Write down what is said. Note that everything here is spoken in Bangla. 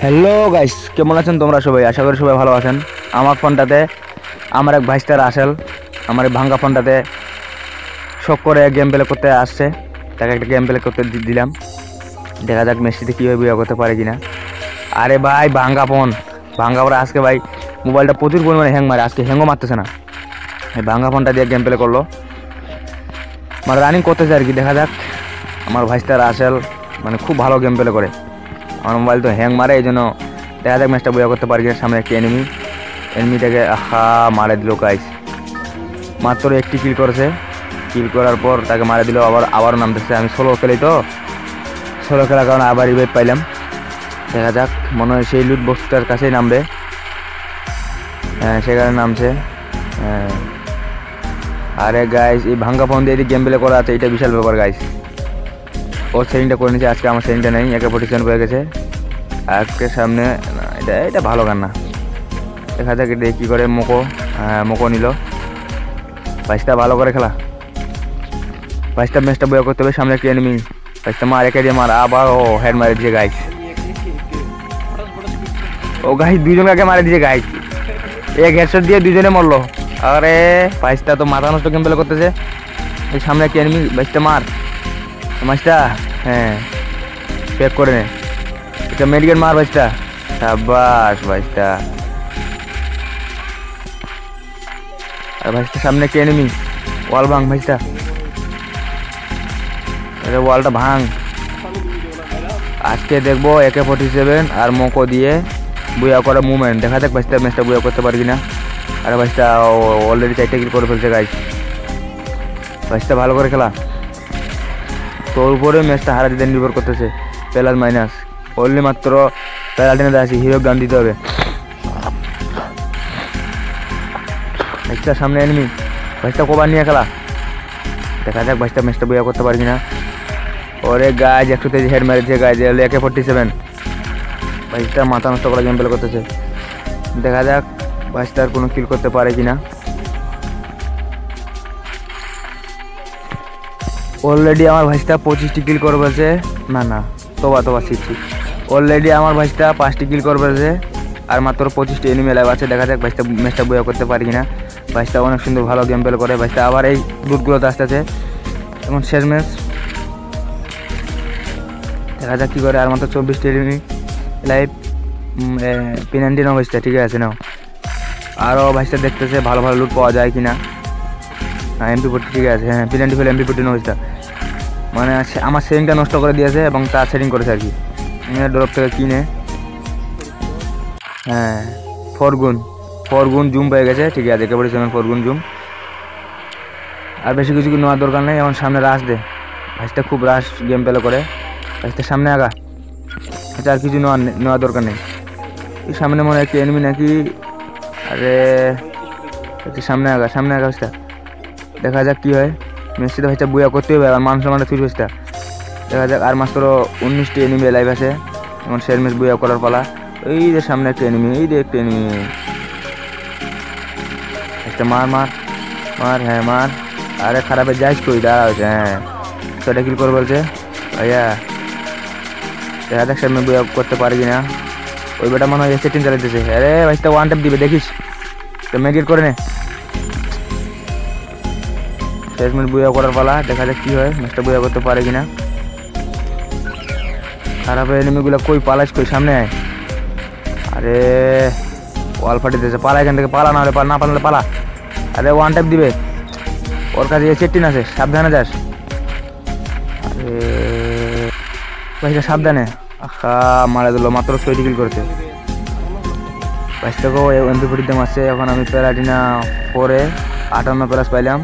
হ্যালো গাইস, কেমন আছেন তোমরা সবাই? আশা করি সবাই ভালো আছেন। আমার ফোনটাতে আমার এক ভাইস্টার আসেল আমার এই ভাঙ্গা ফোনটাতে শখ করে গেম প্লে করতে আসছে। তাকে একটা গেম প্লে করতে দিলাম, দেখা যাক মেসিতে কীভাবে বিয়ে করতে পারে কিনা। আরে ভাই ভাঙ্গা ফোন, ভাঙ্গা পরে আজকে ভাই মোবাইলটা প্রচুর পরিমাণে হ্যাং মারে, আজকে হ্যাংও মারতেছে না। এই ভাঙ্গা ফোনটা দিয়ে গেম প্লে করলো, মানে রানিং করতেছে আর কি। দেখা যাক, আমার ভাইস্টার আসেল মানে খুব ভালো গেম প্লে করে। আমার মোবাইল তো হ্যাং মারে, এই জন্য দেখা যাক ম্যাচটা বইয়া করতে পারি কিনা। সামনে একটি এনিমিটাকে মারে দিল গাইস। মাত্র একটি কিল করেছে, কিল করার পর তাকে মারে দিল। আবারও নামতেছে। আমি সোলো খেলি তো, সোলো খেলার কারণে আবার রিভাইভ পাইলাম। দেখা যাক, মনে হয় সেই লুট বক্সটার কাছেই নামবে। হ্যাঁ, সেখানে নামছে। হ্যাঁ, আরে গাইস এই ভাঙ্গা ফোন দিয়ে গেম প্লে করা আছে, এটা বিশাল ব্যাপার গাইস। ওর সেটিংটা করে নিয়েছে, আজকে আমার সেটিংটা নেই, একে 47 হয়ে গেছে। আজকে সামনে এটা ভালো গান না। দেখা যাক এটা কী করে। মোকো নিল। বাইশটা ভালো করে খেলা, বাইশটা ম্যাচটা বয়া করতে হবে। সামনে একটি এনিমি, বাইশটা মার, একে দিয়ে মার, আবার ও হেড মারে দিয়েছে গাইস। ও গাইস দুজনকে মারে দিয়েছে গাইস, এক হেডশট দিয়ে দুজনে মরলো। আরে বাইশটা তো মাথা নষ্ট গেম প্লে করতেছে। এই সামনে একটি এনিমি, বাইশটা মার মাছটা। হ্যাঁ, প্যাক করে নে, এটা মেডিকেল মার বাইশটা। সাবাস বাইশটা। আর ভাইসটা সামনে একটা এনিমি, ওয়াল ভাঙ ভাইসটা, এটা ওয়ালটা ভাঙ। আজকে দেখবো একে 47 আর মোকো দিয়ে বুয়া করা মুভমেন্ট। দেখা যাক ভাইসটা ম্যাচটা বুয়া করতে পারি কিনা। আর ভাইসটা অলরেডি 4টা কিল করে ফেলছে গাইস। ভাইসটা ভালো করে খেলা, তোর উপরে ম্যাচটা হারা দিতে নির্ভর করতেছে। প্লাস মাইনাস অনলি মাত্র প্যারাটিনে আছে, হিরো গান দিতে হবে। ভাইসটা সামনে এনিমি, ভাইসটা কভার নিয়ে খেলা। দেখা যাক ভাইসটা ম্যাচটা বইয়া করতে পারি কিনা। ওরে গাইজ 123 হেড মেরেছে গাইজ, একে 47। ভাইসটা মাথা নষ্ট করা গেম প্লে করতেছে। দেখা যাক ভাইসটার কোনো কিল করতে পারে কিনা। অলরেডি আমার ভাইসটা 25টি কিল করে ফেলছে। না তোবা শিখছি। অলরেডি আমার ভাইসটা 5টি কিল করে ফেলছে, আর মাত্র 25টি এনিমি লাইভ আছে। দেখা যাক ভাইসটা ম্যাচটা বইয়া করতে পারি কিনা। ভাইসটা অনেক সুন্দর ভালো গেম প্লে করে। ভাইসটা আবার এই লুটগুলোতে আসতেছে। এখন শেষ ম্যাচ, দেখা যাক কী করে। আর মাত্র 24টি এনিমি লাইভ, P90 নাও ভাইসটা, ঠিক আছে নাও। আরও ভাইসটা দেখতেছে ভালো ভালো লুট পাওয়া যায় কিনা। হ্যাঁ, MP40 ঠিক আছে। হ্যাঁ, P90 হলে MP40 নাও ভাইসটা। মানে আমার সেটিংটা নষ্ট করে দিয়েছে এবং তার সেটিং করেছে আর কি। ড্রপ থেকে কিনে। হ্যাঁ, 4 গুণ জুম পেয়ে গেছে, ঠিক আছে। একেবারে 4 গুণ জুম। আর বেশি কিছু নেওয়ার দরকার নেই। এখন সামনে রাশ দে, ভাইসটা খুব রাশ গেম প্লে করে। ভাইসটা সামনে আগা, আচ্ছা আর কিছু নেওয়ার দরকার নেই। এই সামনে মনে হয় একটি এনিমি নাকি। আরে সামনে আগা ভাইসটা। দেখা যাক কী হয়। মেসিতে ভাইসটা বুয়া করতে হবে, আর মানুষ ফির ভাইসটা। দেখা যাক, আর মাত্র 19টি এনিমি লাইভ আছে। এখন শেষ ম্যাচ বুয়া করার পালা। এই যে সামনে একটা এনিমি, এই যে একটা এনিমি। একটা মার। হ্যাঁ মার। আরে খারাপে যাইস কই, দাঁড়া হয়েছে। হ্যাঁ, 6টা কিল করে বলছে ভাইয়া। দেখা যাক সামনে বুয়া করতে পারি কিনা। ওই বেটা মনে হয় সেটিং চালাইতেছে। আরে ভাইসটা ওয়ান ট্যাপ দিবে, দেখিস তো মেডিকেট করে নে। শেষ ম্যাচ বুয়া করার পালা। দেখা যাক কী হয়, ম্যাচটা বুয়া করতে পারে কিনা। খারাপ এনিমিগুলো কই পালাইস, কই সামনে আয়। আরে ওয়াল ফাটি দিয়েছে, পালা এখান থেকে, পালা না হলে না পালালে পালা। আরে ওয়ান টাইপ দিবে, ওর কাছে চেটিন আছে, সাবধানে যাস। আরে ভাইটা সাবধানে। মারা দিল, মাত্র 6টি কিল করেছে। ভাইটাকেও MP40 দাম আছে। এখন আমি প্যারাটিনা 4-এ 58 প্লাস পাইলাম।